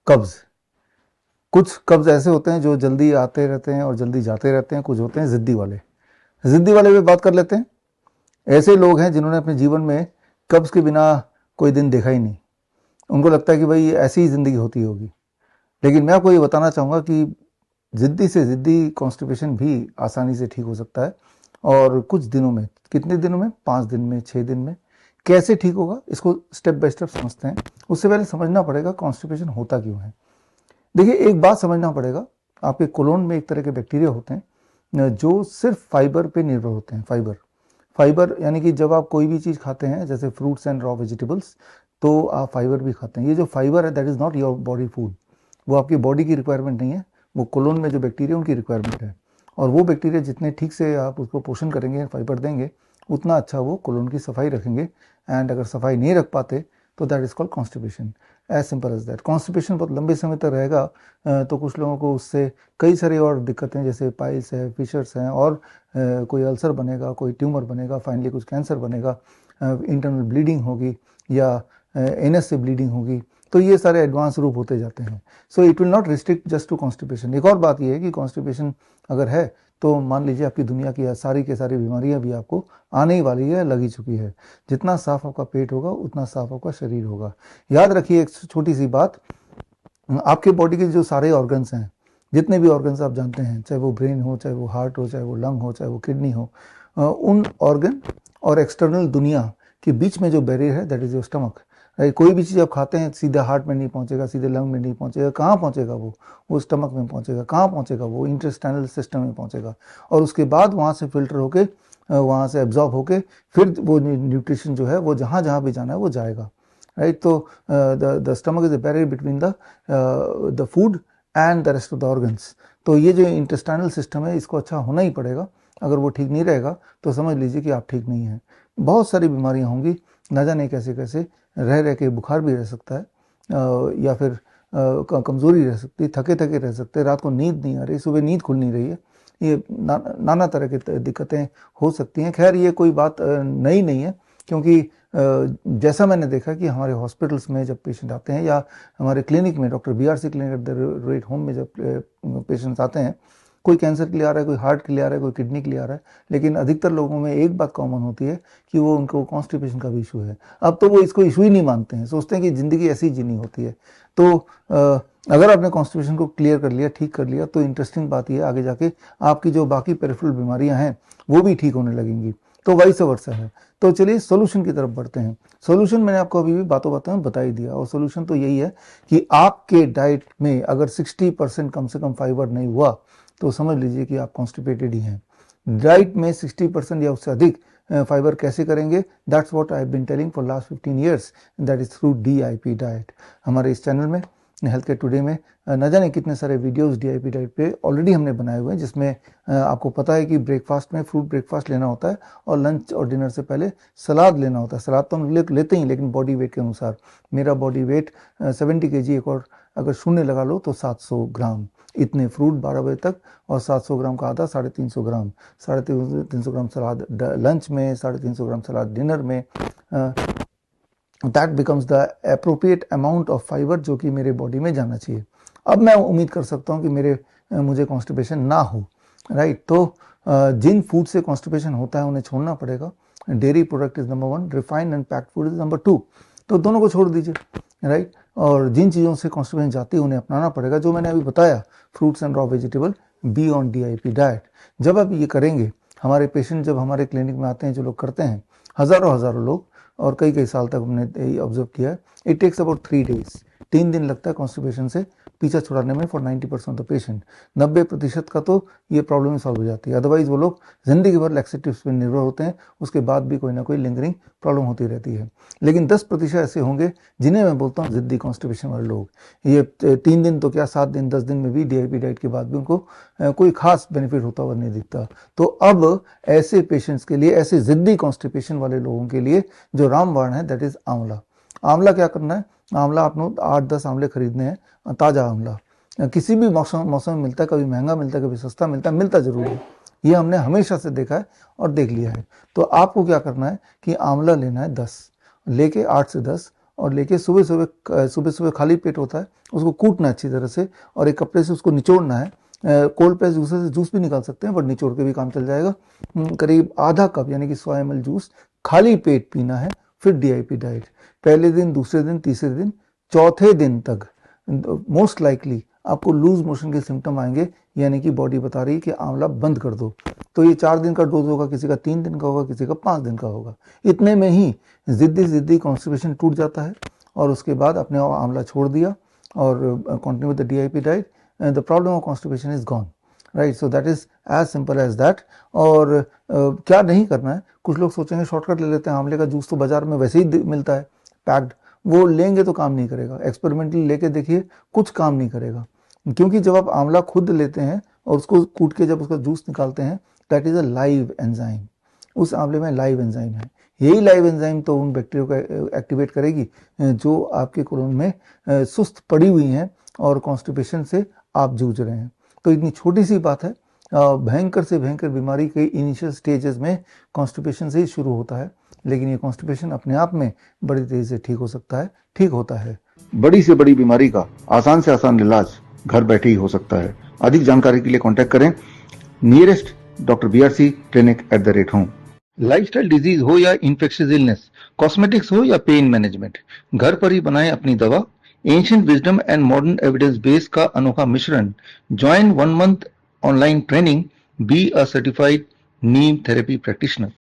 कब्ज। कुछ कब्ज ऐसे होते हैं जो जल्दी आते रहते हैं और जल्दी जाते रहते हैं, कुछ होते हैं ज़िद्दी वाले। ज़िद्दी वाले पे बात कर लेते हैं। ऐसे लोग हैं जिन्होंने अपने जीवन में कब्ज के बिना कोई दिन देखा ही नहीं। उनको लगता है कि भाई ऐसी ही ज़िंदगी होती होगी। लेकिन मैं आपको ये बताना चाहूँगा कि ज़िद्दी से ज़िद्दी कॉन्स्टिपेशन भी आसानी से ठीक हो सकता है, और कुछ दिनों में। कितने दिनों में? 5 दिन में, 6 दिन में। कैसे ठीक होगा, इसको स्टेप बाय स्टेप समझते हैं। उससे पहले समझना पड़ेगा कॉन्स्टिपेशन होता क्यों है। देखिए, एक बात समझना पड़ेगा, आपके कोलोन में एक तरह के बैक्टीरिया होते हैं जो सिर्फ फाइबर पे निर्भर होते हैं। फाइबर फाइबर यानी कि जब आप कोई भी चीज़ खाते हैं, जैसे फ्रूट्स एंड रॉ वेजिटेबल्स, तो आप फाइबर भी खाते हैं। ये जो फाइबर है, that is not your body food. वो आपकी बॉडी की रिक्वायरमेंट नहीं है, वो कोलोन में जो बैक्टीरिया उनकी रिक्वायरमेंट है। और वो बैक्टीरिया जितने ठीक से आप उसको पोषण करेंगे, फाइबर देंगे, उतना अच्छा वो कोलोन की सफाई रखेंगे। एंड अगर सफाई नहीं रख पाते तो that is called constipation. As simple as that. Constipation बहुत लंबे समय तक रहेगा तो कुछ लोगों को उससे कई सारी और दिक्कतें, जैसे पाइल्स है, फिशर्स हैं, और कोई अल्सर बनेगा, कोई ट्यूमर बनेगा, फाइनली कुछ कैंसर बनेगा, इंटरनल ब्लीडिंग होगी, या एनएस से ब्लीडिंग होगी। तो ये सारे एडवांस रूप होते जाते हैं। So it will not restrict just to constipation. एक और बात ये है कि कॉन्स्टिपेशन अगर है तो मान लीजिए आपकी दुनिया की सारी के सारी बीमारियां भी आपको आने ही वाली है, लगी चुकी है। जितना साफ आपका पेट होगा उतना साफ आपका शरीर होगा। याद रखिए एक छोटी सी बात, आपके बॉडी के जो सारे ऑर्गन्स हैं, जितने भी ऑर्गन्स आप जानते हैं, चाहे वो ब्रेन हो, चाहे वो हार्ट हो, चाहे वो लंग हो, चाहे वो किडनी हो, उन ऑर्गन और एक्सटर्नल दुनिया के बीच में जो बैरियर है, दैट इज योर स्टमक। कोई भी चीज़ आप खाते हैं सीधे हार्ट में नहीं पहुंचेगा, सीधे लंग में नहीं पहुंचेगा। कहाँ पहुंचेगा वो स्टमक में पहुंचेगा। कहाँ पहुंचेगा वो? इंटेस्टाइनल सिस्टम में पहुंचेगा। और उसके बाद वहाँ से फिल्टर होके, वहाँ से एब्जॉर्ब होके, फिर वो न्यूट्रिशन जो है वो जहाँ जहाँ भी जाना है वो जाएगा। राइट। तो the stomach is a barrier between the food and the rest of the organs. तो ये जो इंटेस्टाइनल सिस्टम है, इसको अच्छा होना ही पड़ेगा। अगर वो ठीक नहीं रहेगा तो समझ लीजिए कि आप ठीक नहीं हैं। बहुत सारी बीमारियां होंगी, न जाने कैसे कैसे। रह रह के बुखार भी रह सकता है, या फिर कमज़ोरी रह सकती है, थके थके रह सकते हैं, रात को नींद नहीं आ रही, सुबह नींद खुल नहीं रही है। ये नाना तरह की दिक्कतें हो सकती हैं। खैर, ये कोई बात नई नहीं है, क्योंकि जैसा मैंने देखा कि हमारे हॉस्पिटल्स में जब पेशेंट आते हैं, या हमारे क्लिनिक में, doctor BRC clinic at the rate home में जब पेशेंट्स आते हैं, कोई कैंसर के लिए आ रहा है, कोई हार्ट के लिए आ रहा है, कोई किडनी के लिए आ रहा है, लेकिन अधिकतर लोगों में एक बात कॉमन होती है कि वो उनको कॉन्स्टिपेशन का भी इशू है। अब तो वो इसको इशू ही नहीं मानते हैं, सोचते हैं कि ज़िंदगी ऐसी ही जीनी होती है। तो अगर आपने कॉन्स्टिपेशन को क्लियर कर लिया, ठीक कर लिया, तो इंटरेस्टिंग बात यह है, आगे जाके आपकी जो बाकी पेरिफेरल बीमारियां हैं वो भी ठीक होने लगेंगी। तो वाइस वर्सा है। तो चलिए सोल्यूशन की तरफ बढ़ते हैं। सोल्यूशन मैंने आपको अभी भी बातों बातों में बता ही दिया, और सोल्यूशन तो यही है कि आपके डाइट में अगर 60% कम से कम फाइबर नहीं हुआ तो समझ लीजिए कि आप कॉन्स्टिपेटेड ही हैं। डाइट में 60% या उससे अधिक फाइबर कैसे करेंगे? That's what I have been telling for last 15 years, that is through DIP diet. हमारे इस चैनल में, हेल्थ केयर टुडे में, न जाने कितने सारे वीडियोस DIP डाइट पे ऑलरेडी हमने बनाए हुए हैं, जिसमें आपको पता है कि ब्रेकफास्ट में फ्रूट ब्रेकफास्ट लेना होता है, और लंच और डिनर से पहले सलाद लेना होता है। सलाद तो हम लेते ही, लेकिन बॉडी वेट के अनुसार। मेरा बॉडी वेट 70 kg, एक और अगर शून्य लगा लो तो 700 ग्राम। इतने फ्रूट 12 बजे तक, और 700 ग्राम का आधा, 350 ग्राम। 350 ग्राम सलाद लंच में, 350 ग्राम सलाद डिनर में। That becomes the appropriate amount of fibre जो कि मेरे बॉडी में जाना चाहिए। अब मैं उम्मीद कर सकता हूँ कि मुझे कॉन्स्टिपेशन ना हो। राइट। तो जिन फूड से कॉन्स्टिपेशन होता है उन्हें छोड़ना पड़ेगा। Dairy product is number 1, refined and packed food is number 2। तो दोनों को छोड़ दीजिए। राइट। और जिन चीज़ों से कॉन्स्टिपेशन जाती है उन्हें अपनाना पड़ेगा, जो मैंने अभी बताया, fruits and raw vegetable, be on DIP diet. जब आप ये करेंगे, हमारे पेशेंट जब हमारे क्लिनिक में आते हैं, जो लोग करते हैं, हज़ारों हज़ारों लोग, और कई कई साल तक हमने ऑब्जर्व किया है, इट टेक्स अबाउट 3 days, 3 दिन लगता है कॉन्स्टिपेशन से पीछा छुड़ाने में, फॉर 90% ऑफ द पेशेंट। 90% का तो ये प्रॉब्लम सॉल्व हो जाती है। अदरवाइज वो लोग जिंदगी भर लैक्सेटिव्स पर निर्भर होते हैं, उसके बाद भी कोई ना कोई लिंगरिंग प्रॉब्लम होती रहती है। लेकिन 10% ऐसे होंगे जिन्हें मैं बोलता हूँ जिद्दी कॉन्स्टिपेशन वाले लोग। ये 3 दिन तो क्या, 7 दिन 10 दिन में भी DIP डाइट के बाद भी उनको कोई खास बेनिफिट होता हुआ नहीं दिखता। तो अब ऐसे पेशेंट्स के लिए, ऐसे जिद्दी कॉन्स्टिपेशन वाले लोगों के लिए जो रामबाण है, दैट इज आंवला। आंवला क्या करना है? आंवला आपने 8-10 आंवले खरीदने हैं, ताज़ा आंवला। किसी भी मौसम में मिलता है, कभी महंगा मिलता है, कभी सस्ता मिलता है, मिलता जरूर है। ये हमने हमेशा से देखा है और देख लिया है। तो आपको क्या करना है कि आंवला लेना है 10, लेके 8 से 10, और लेके सुबह सुबह खाली पेट होता है, उसको कूटना अच्छी तरह से और एक कपड़े से उसको निचोड़ना है। कोल्ड प्रेस जूसर से जूस भी निकाल सकते हैं, बट निचोड़ के भी काम चल जाएगा। करीब आधा कप यानी कि 100 ml जूस खाली पेट पीना है। फिर DIP डाइट पहले दिन, दूसरे दिन, तीसरे दिन, चौथे दिन तक मोस्ट लाइकली आपको लूज मोशन के सिम्टम आएंगे, यानी कि बॉडी बता रही है कि आंवला बंद कर दो। तो ये 4 दिन का डोज होगा, किसी का 3 दिन का होगा, किसी का 5 दिन का होगा। इतने में ही जिद्दी कॉन्स्टिपेशन टूट जाता है और उसके बाद अपने आंवला छोड़ दिया और continue with the DIP diet, the problem of constipation is gone, right. So that is as simple as that. और क्या नहीं करना है, कुछ लोग सोचेंगे शॉर्टकट ले लेते हैं, आंवले का जूस तो बाजार में वैसे ही मिलता है पैक्ड, वो लेंगे तो काम नहीं करेगा। एक्सपेरिमेंटली लेके देखिए, कुछ काम नहीं करेगा, क्योंकि जब आप आंवला खुद लेते हैं और उसको कूट के जब उसका जूस निकालते हैं, that is a live enzyme. उस आंवले में लाइव एंजाइम है। यही लाइव एंजाइम तो उन बैक्टीरिया को एक्टिवेट करेगी जो आपके कोलोन में सुस्त पड़ी हुई हैं और कॉन्स्टिपेशन से आप जूझ रहे हैं। तो इतनी छोटी सी बात है, भयंकर से भयंकर बीमारी के इनिशियल स्टेजेस में कॉन्स्टिपेशन से ही शुरू होता है, लेकिन ये कॉन्स्टिपेशन अपने आप में बड़ी तेजी से ठीक हो सकता है, ठीक होता है। बड़ी से बड़ी बीमारी का आसान से आसान इलाज घर बैठे ही हो सकता है। अधिक जानकारी के लिए कांटेक्ट करें nearest doctor BRC clinic @home। Lifestyle disease हो या इन्फेक्शियस इलनेस, कॉस्मेटिक्स हो या पेन मैनेजमेंट, घर पर ही बनाएं अपनी दवा। Ancient wisdom and modern evidence base का अनोखा मिश्रण। Join 1 month online training, be a certified Neem therapy practitioner.